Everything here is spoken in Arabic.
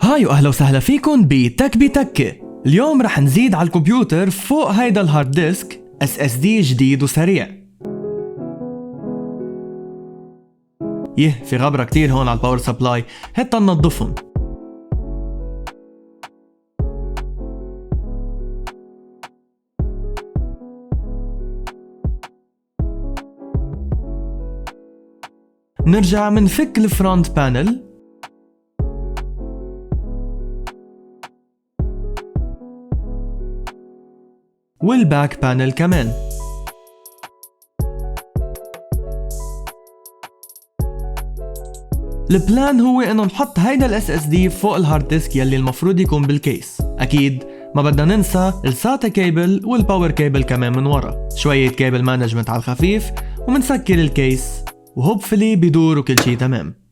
هاي واهلا وسهلا فيكن بتك بتكة. اليوم رح نزيد على الكمبيوتر فوق هيدا الهارد ديسك SSD جديد وسريع. في غبرة كتير هون على الباور سبلاي، هات ننظفهم. نرجع منفك الفرونت بانل والباك بانل كمان. البلان هو انه نحط هيدا الاس اس دي فوق الهارد ديسك يلي المفروض يكون بالكيس. اكيد ما بدنا ننسى الساتا كيبل والباور كيبل كمان من ورا، شوية كيبل مانجمنت على الخفيف، ومنسكر الكيس وهوبفلي بيدور وكل شي تمام.